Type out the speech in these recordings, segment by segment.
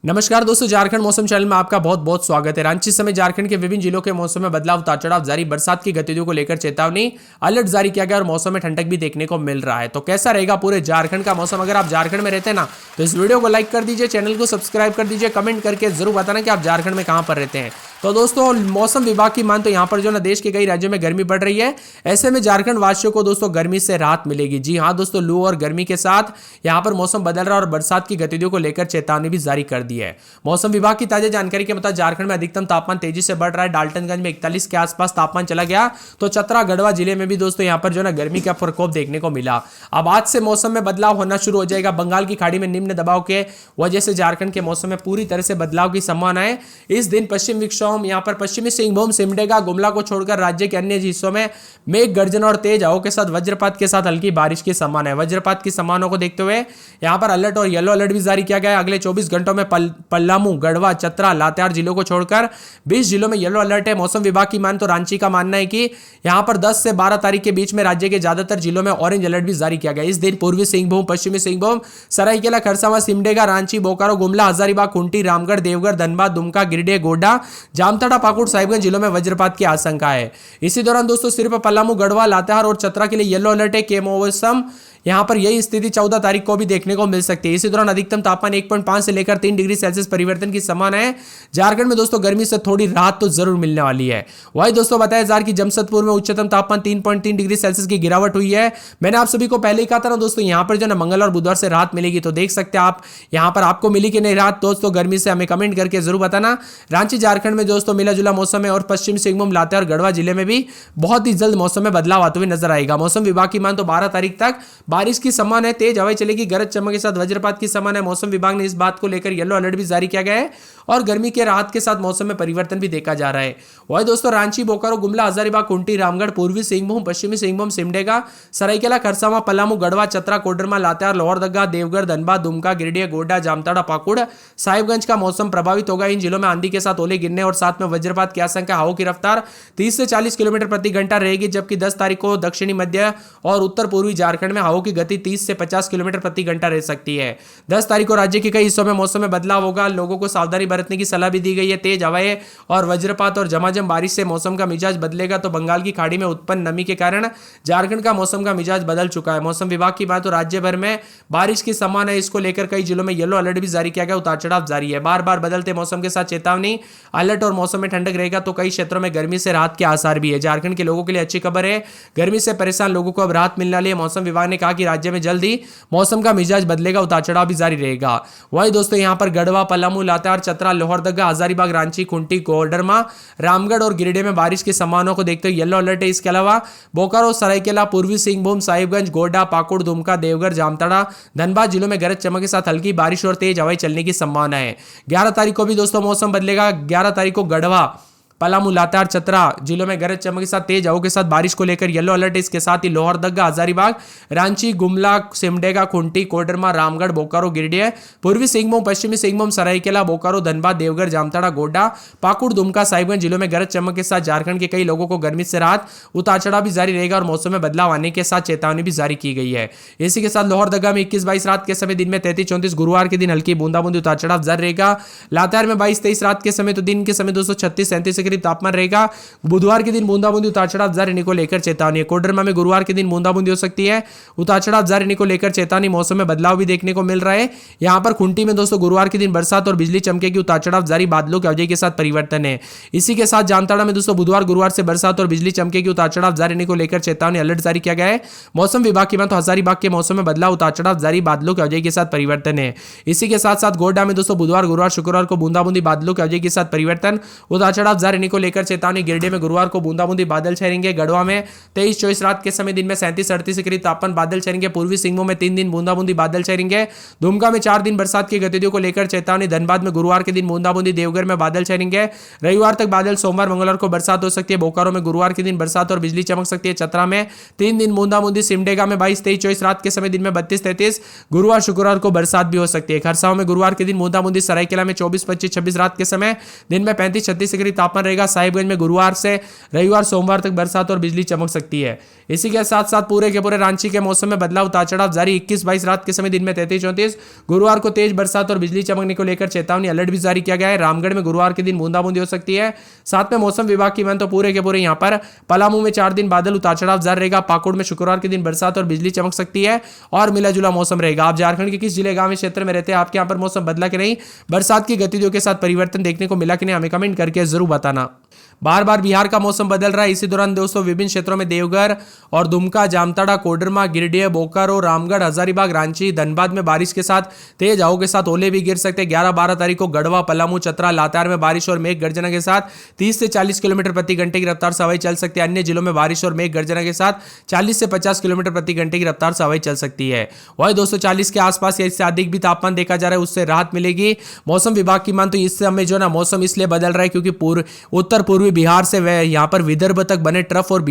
नमस्कार दोस्तों, झारखंड मौसम चैनल में आपका बहुत बहुत स्वागत है। रांची समेत झारखंड के विभिन्न जिलों के मौसम में बदलाव, उतार चढ़ाव जारी, बरसात की गतिविधियों को लेकर चेतावनी, अलर्ट जारी किया गया और मौसम में ठंडक भी देखने को मिल रहा है। तो कैसा रहेगा पूरे झारखंड का मौसम? अगर आप झारखंड में रहते हैं ना, तो इस वीडियो को लाइक कर दीजिए, चैनल को सब्सक्राइब कर दीजिए, कमेंट करके जरूर बताना कि आप झारखंड में कहां पर रहते हैं। तो दोस्तों, मौसम विभाग की मान तो यहाँ पर जो ना देश के कई राज्यों में गर्मी बढ़ रही है। ऐसे में झारखंड वासियों को दोस्तों गर्मी से राहत मिलेगी। जी हाँ दोस्तों, लू और गर्मी के साथ यहाँ पर मौसम बदल रहा है और बरसात की गतिविधियों को लेकर चेतावनी भी जारी कर दी है। मौसम विभाग की ताजा जानकारी के मुताबिक झारखंड में अधिकतम तापमान तेजी से बढ़ रहा है। डाल्टनगंज में 41 के आसपास तापमान चला गया, तो चतरा गढ़वा जिले में भी दोस्तों यहाँ पर जो ना गर्मी का प्रकोप देखने को मिला। अब आज से मौसम में बदलाव होना शुरू हो जाएगा। बंगाल की खाड़ी में निम्न दबाव के वजह से झारखंड के मौसम में पूरी तरह से बदलाव की संभावना है। इस दिन पश्चिम विक्षोभ यहाँ पर पश्चिमी सिंहभूम, सिमडेगा, गुमला को छोड़कर राज्य के अन्य हिस्सों में मेघ गर्जन और तेज हवाओं के साथ वज्रपात के साथ हल्की बारिश की संभावना है। वज्रपात की संभावना को देखते हुए यहाँ पर अलर्ट और येलो अलर्ट भी जारी किया गया है। अगले 24 घंटों में पलामू, गढ़वा, चतरा, लातेहार जिलों को छोड़कर 20 जिलों में येलो अलर्ट है। मौसम विभाग की मान तो रांची का मानना है कि यहाँ पर 10 से 12 तारीख के बीच में राज्य के ज्यादातर जिलों में ऑरेंज अलर्ट भी जारी किया गया। इस दिन पूर्वी सिंहभूम, पश्चिमी सिंहभूम, सरायकेला, खरसावां, सिमडेगा, रांची, बोकारो, गुमला, हजारीबाग, खूंटी, रामगढ़, देवघर, धनबाद, दुमका, गिरिडीह, गोड्डा, जामताड़ा, पाकुड़, साहिबगंज जिलों में वज्रपात की आशंका है। इसी दौरान दोस्तों सिर्फ पलामू, गढ़वा, लातेहार और चतरा के लिए येलो अलर्ट है। के मौसम यहां पर यही स्थिति 14 तारीख को भी देखने को मिल सकती है। इसी दौरान अधिकतम तापमान 1.5 से लेकर 3 डिग्री सेल्सियस परिवर्तन की संभावना है। झारखंड में दोस्तों गर्मी से थोड़ी राहत तो जरूर मिलने वाली है। वही दोस्तों बताया जा रहा कि जमशेदपुर में उच्चतम तापमान 3.3 डिग्री सेल्सियस की गिरावट हुई है। मैंने आप सभी को पहले ही कहा था ना दोस्तों, यहां पर जो ना मंगल और बुधवार से राहत मिलेगी। तो देख सकते हैं आप यहां पर आपको मिली कि नहीं राहत दोस्तों गर्मी से? हमें कमेंट करके जरूर बताना। रांची झारखंड में दोस्तों मिला जुला मौसम है और पश्चिम सिंहभूम, लातेहार, गढ़वा जिले में भी बहुत ही जल्द मौसम में बदलाव आते हुए नजर आएगा। मौसम विभाग की मान तो 12 तारीख तक बारिश की संभावना है। तेज हवाएं चलेगी, गरज चमक के साथ वज्रपात की संभावना है। मौसम विभाग ने इस बात को लेकर येलो अलर्ट भी जारी किया गया है और गर्मी के राहत के साथ मौसम में परिवर्तन भी देखा जा रहा है। वही दोस्तों रांची, बोकारो, गुमला, हजारीबाग, खूंटी, रामगढ़, पूर्वी सिंहभूम, पश्चिमी सिंहभूम, सिमडेगा, सरायकेला, खरसावां, पलामू, गढ़वा, चतरा, कोडरमा, लातेहार, लोहरदगा, देवघर, धनबाद, दुमका, गिरिडीह, गोड्डा, जामताड़ा, पाकुड़, साहिबगंज का मौसम प्रभावित होगा। इन जिलों में आंधी के साथ ओले गिरने और साथ में वज्रपात की आशंका। हवाओं की रफ्तार 30 से 40 किलोमीटर प्रति घंटा रहेगी, जबकि 10 तारीख को दक्षिणी, मध्य और उत्तर पूर्वी झारखंड में हवाओं की गति 30 से 50 किलोमीटर प्रति घंटा रह सकती है। 10 तारीख को राज्य के कई हिस्सों में मौसम में बदलाव होगा। लोगों को सावधानी बरतने की सलाह भी दी गई है। तेज हवाएं और वज्रपात और झमाझम बारिश से मौसम का मिजाज बदलेगा। तो बंगाल की खाड़ी में उत्पन्न नमी के कारण झारखंड का मौसम का मिजाज बदल चुका है। मौसम विभाग की बात तो राज्य भर में बारिश की संभावना है। इसको लेकर कई जिलों में येलो अलर्ट भी जारी किया गया। उतार चढ़ाव जारी है। बार बार बदलते मौसम के साथ चेतावनी, अलर्ट और मौसम में ठंडक रहेगा। तो कई क्षेत्रों में गर्मी से राहत के आसार भी है। झारखंड के लोगों के लिए अच्छी खबर है। गर्मी से परेशान लोगों को अब राहत मिलने वाली है। मौसम विभाग ने कहा कि राज्य में जल्द ही मौसम का मिजाज बदलेगा, उतार चढ़ाव भी जारी रहेगा। वही दोस्तों यहाँ पर गढ़वा, पलामू, लातेहार, चतरा, लोहरदगा, हजारीबाग, रांची, खूंटी, कोडरमा, रामगढ़ और गिरिडीह में बारिश की संभावना को देखते हुए येलो अलर्ट है। इसके अलावा बोकारो, सरायकेला, पूर्वी सिंहभूम, साहिबगंज, गोड्डा, पाकुड़, दुमका, देवघर, जामताड़ा, धनबाद जिलों में गरज चमक के साथ हल्की बारिश और तेज हवाएं चलने की संभावना है। 11 तारीख को भी दोस्तों मौसम बदलेगा। 11 तारीख को गढ़वा, पलामू, लातेहार, चतरा जिलों में गरज चमक के साथ तेज हवाओं के साथ बारिश को लेकर येलो अलर्ट है। इसके साथ ही लोहरदगा, हजारीबाग, रांची, गुमला, सिमडेगा, खूंटी, कोडरमा, रामगढ़, बोकारो, गिरिडीह, पूर्वी सिंहभूम, पश्चिमी सिंहभूम, सरायकेला, बोकारो, धनबाद, देवघर, जामताड़ा, गोड्डा, पाकुड़, दुमका, साहिबगंज जिलों में गरज चमक के साथ झारखंड के कई लोगों को गर्मी से राहत, उतार चढ़ाव भी जारी रहेगा और मौसम में बदलाव आने के साथ चेतावनी भी जारी की गई है। इसी के साथ लोहरदगा में 21-22 रात के समय, दिन में 33-34, गुरुवार के दिन हल्की बूंदाबूंदी, उतार चढ़ाव जारी रहेगा। लातेहार में 22-23 रात के समय, तो दिन के समय 236-37 के करीब तापमान रहेगा। बुधवार के दिन बूंदाबूंदी, उतार चढ़ाव जारी रहने को लेकर चेतावनी है। कोडरमा में गुरुवार के दिन बूंदाबूंदी हो सकती है, उतार चढ़ाव जारी रहने को लेकर चेतावनी। मौसम में बदलाव भी देखने को मिल रहा है। यहां पर खूंटी में दोस्तों गुरुवार के दिन बरसात और बिजली चमकेगी, उतार चढ़ाव जारी, बादलों की अवधि के साथ परिवर्तन है। इसी के साथ जामताड़ा में दोस्तों बुधवार, गुरुवार से बरसात और बिजली चमकेगी, उतार चढ़ाव जारी रहने को लेकर चेतावनी, अलर्ट जारी किया गया है। मौसम विभाग की बात तो हजारीबाग के मौसम में बदलाव, उतार चढ़ाव जारी, बादलों की अवधि के साथ परिवर्तन है। इसी के साथ साथ गोड्डा में दोस्तों बुधवार, गुरुवार, शुक्रवार को बूंदाबूंदी, बादलों की अवधि के साथ परिवर्तन, उतार चढ़ाव जारी रहने को लेकर चेतावनी। गिरिडीह में गुरुवार को बूंदाबूंदी, बादल छाएंगे। गढ़वा में 23-24 रात के समय, दिन में 37-38 के करीब तापमान, बादल छाएंगे। पूर्वी सिंहभूम में 3 दिन बूंदाबूंदी, बादल छाएंगे। दुमका में 4 दिन बरसात की गतिविधियों को लेकर चेतावनी। धनबाद में गुरुवार के दिन बूंदाबूंदी, देवघर में बादल छाएंगे। रविवार तक बादल, सोमवार, मंगलवार को बरसात हो सकती है। बोकारो में गुरुवार के दिन बरसात और बिजली चमक सकती है। चतरा में 3 दिन बूंदाबूंदी, सिमडेगा में 22-23-24 रात के समय, दिन में 32-33, गुरुवार, शुक्रवार को बरसात भी हो सकती है। खरसावां में गुरुवार के दिन बूंदाबूंदी, सरायकेला में 24-25-26 रात के समय, दिन में 35-36 के करीब तापमान रहेगा। साहिबगंज में गुरुवार से रविवार सोमवार तक बरसात और बिजली चमक सकती है। इसी के साथ साथ पूरे के पूरे रांची के मौसम में बदलाव उतार चढ़ाव जारी। 21-22 रात के समय दिन में 33-34 गुरुवार को तेज बरसात और बिजली चमकने को लेकर चेतावनी अलर्ट भी जारी किया गया है। रामगढ़ में गुरुवार के दिन बूंदाबूंदी हो सकती है। साथ में मौसम विभाग की मान तो पूरे के पूरे यहाँ पर पलामू में 4 दिन बादल उतार चढ़ाव जारी रहेगा। पाकुड़ में शुक्रवार के दिन बरसात और बिजली चमक सकती है और मिला जुला मौसम रहेगा। आप झारखंड के किस जिले गांव में क्षेत्र में रहते हैं, आपके यहाँ पर मौसम बदला कि नहीं, बरसात की गतिविधियों के साथ परिवर्तन देखने को मिला कि नहीं, हमें कमेंट करके जरूर बताना। बार बार बिहार का मौसम बदल रहा है। इसी दौरान दोस्तों विभिन्न क्षेत्रों में देवघर और दुमका, जामताड़ा, कोडरमा, गिरिडीह, बोकारो, रामगढ़, हजारीबाग, रांची, धनबाद में बारिश के साथ तेज हवाओं के साथ ओले भी गिर सकते हैं। 11-12 तारीख को गढ़वा, पलामू, चतरा, लातेहार में बारिश और मेघ गर्जना के साथ 30 से 40 किलोमीटर प्रति घंटे की रफ्तार से हवाएं चल सकती है। अन्य जिलों में बारिश और मेघ गर्जना के साथ 40 से 50 किलोमीटर प्रति घंटे की रफ्तार से हवाएं चल सकती है। वही दोस्तों 40 के आसपास या इससे अधिक भी तापमान देखा जा रहा है, उससे राहत मिलेगी। मौसम विभाग की मान तो इस समय जो ना मौसम इसलिए बदल रहा है क्योंकि उत्तर पूर्वी बिहार से यहां पर विदर्भ तक बने ट्रफ और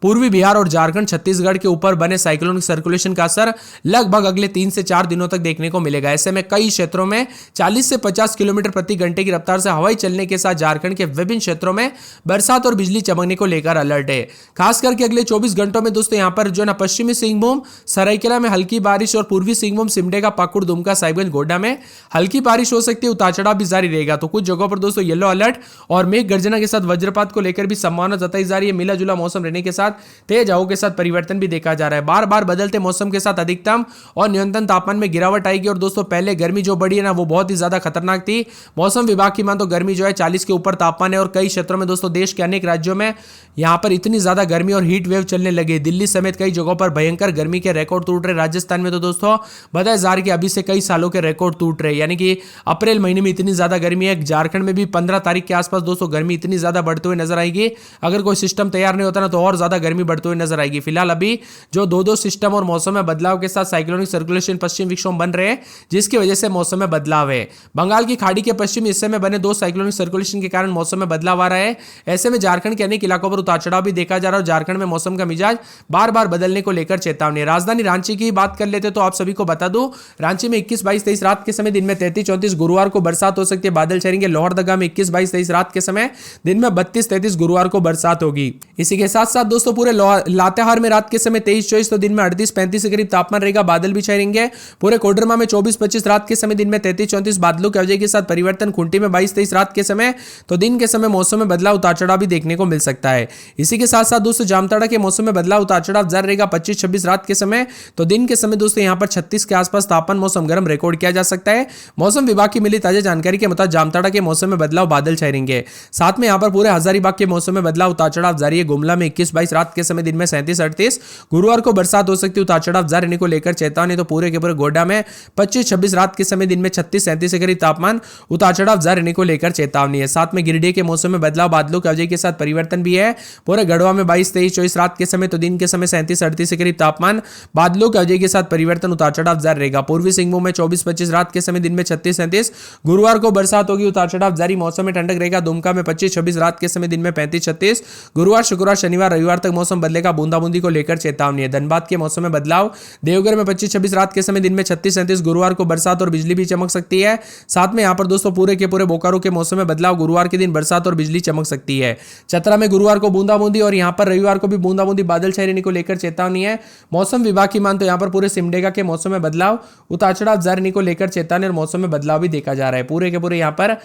पूर्वी बिहार और झारखंड, छत्तीसगढ़ के ऊपर बने साइक्लोनिक सर्कुलेशन का असर लगभग अगले 3 से 4 दिनों तक देखने को मिलेगा। ऐसे में कई क्षेत्रों में 40 से 50 किलोमीटर प्रति घंटे की रफ्तार से हवाई चलने के साथ झारखंड के विभिन्न क्षेत्रों में बरसात और बिजली चमकने को लेकर अलर्ट है। खास करके अगले 24 घंटों में दोस्तों यहां पर जो ना पश्चिमी सिंहभूम, सरायकेला में हल्की बारिश और पूर्वी सिंहभूम, सिमडेगा, पाकुड़, दुमका, साहिबगंज, गोड्डा में हल्की बारिश हो सकती है। उतार चढ़ाव भी जारी रहेगा। तो कुछ जगहों पर दोस्तों येलो अलर्ट और मेघ गर्जना के साथ वज्रपात को लेकर भी संभावना जताई जा रही है। मिला जुला मौसम रहने के साथ तेज हवाओं के साथ परिवर्तन भी देखा जा रहा है। बार बार बदलते मौसम के साथ अधिकतम और न्यूनतम तापमान में गिरावट आएगी। और दोस्तों पहले गर्मी जो बढ़ी है ना वो बहुत ही ज्यादा खतरनाक थी। मौसम विभाग की मान तो गर्मी जो है 40 के ऊपर तापमान है और कई क्षेत्रों में दोस्तों देश के अनेक राज्यों में यहां पर इतनी ज्यादा गर्मी और हीट वेव चलने लगे। दिल्ली समेत कई जगहों पर भयंकर गर्मी के रिकॉर्ड टूट रहे। राजस्थान में तो दोस्तों बताया जा रहा है कि अभी से कई सालों के रिकॉर्ड टूट रहे, यानी कि अप्रैल महीने में इतनी ज्यादा गर्मी है। झारखंड में भी 15 तारीख के आसपास दोस्तों गर्मी इतनी ज्यादा बढ़ते हुए नजर आएगी। अगर कोई सिस्टम तैयार नहीं होता ना तो और ज्यादा गर्मी बढ़ते हुए नजर आएगी। फिलहाल अभी जो दो सिस्टम और मौसम में बदलाव के साथ साइक्लोनिक सर्कुलेशन पश्चिम विक्षोभ बन रहे हैं, जिसकी वजह से मौसम में बदलाव है। बंगाल की खाड़ी के पश्चिमी हिस्से में बने 2 साइक्लोनिक सर्कुलेशन के कारण मौसम में बदलाव आ रहा है। ऐसे में झारखंड के अनेक इलाकों पर उतार चढ़ाव भी देखा जा रहा है और झारखंड में मौसम का मिजाज बार बार बदलने को लेकर चेतावनी। राजधानी रांची की बात कर लेते तो आप सभी को बता दूं, रांची में 21-22-23 रात के समय दिन में 33-34 गुरुवार को बरसात हो सकती है, बादल छाएंगे। लोहरदगा में 21-22-23 रात के समय दिन में 32-33 गुरुवार को बरसात होगी। इसी के साथ साथ दोस्तों पूरे लातेहार में रात के समय 23-24 तो दिन में 38-35 के करीब तापमान रहेगा, बादल भी छाएंगे। पूरे कोडरमा में 24-25 रात के समय दिन में 33-34 बादलों की वजह के साथ परिवर्तन। खूंटी में 22-23 रात के समय तो दिन के समय मौसम में बदलाव उतार चढ़ाव भी देखने को मिल सकता है। इसी के साथ साथ दोस्तों जामताड़ा के मौसम में बदलाव उतार चढ़ाव जारी रहेगा। 25-26 रात के समय तो दिन के समय दोस्तों यहां पर 36 के आसपास तापमान मौसम गर्म रिकॉर्ड किया जा सकता है। मौसम विभाग की मिली ताजा जानकारी के मुताबिक जामताड़ा के मौसम में बदलाव, बादल छाएंगे। साथ में यहां पर पूरे हजारीबाग के मौसम में बदलाव उतार चढ़ाव जारी है। गुमला में 21-22 रात के समय दिन में 37-38 गुरुवार को बरसात हो सकती है। उतार चढ़ाव जारी रहने को लेकर चेतावनी। तो पूरे के पूरे गोड्डा में 25-26 रात के समय दिन में 36-37 के करीब तापमान, उतार चढ़ाव जारी रहने को लेकर चेतावनी है। साथ में गिरिडीह के मौसम में बदलाव, बादलों की वजह के साथ परिवर्तन भी है। पूरे गढ़वा में 22-23-24 रात के समय तो दिन के समय 37-38 के करीब तापमान, बादलों की वजह के साथ परिवर्तन, उतार चढ़ाव जारी रहेगा। पूर्वी सिंहभूम में 24-25 रात के समय दिन में 36-37 गुरुवार को बरसात होगी, उतार चढ़ाव जारी। मौसम में ठंडक रहेगा। दुमका में 25-26 रात के समय दिन में 35-36 गुरुवार, शुक्रवार, शनिवार, रविवार तक मौसम बदलेगा। बूंदाबूंदी को लेकर चेतावनी है। धनबाद के मौसम में बदलाव, देवघर में 25-26 रात के समय दिन में 36-37 गुरुवार को बरसात और बिजली भी चमक सकती है। साथ में यहां पर दोस्तों पूरे के पूरे बोकारो के मौसम में बदलाव, गुरुवार के दिन बरसात और बिजली चमक सकती है। चतरा में गुरुवार को बूंदाबूंदी और यहां पर रविवार को भी बूंदाबूंदी, बादल छाए रहने को लेकर चेतावनी है। मौसम विभाग की मान तो यहां पर पूरे सिमडेगा के मौसम में बदलाव, उतार चढ़ाव जारी रहने को लेकर चेतावनी और मौसम में बदलाव भी देखा जा रहा है। पूरे के पूरे यहां पर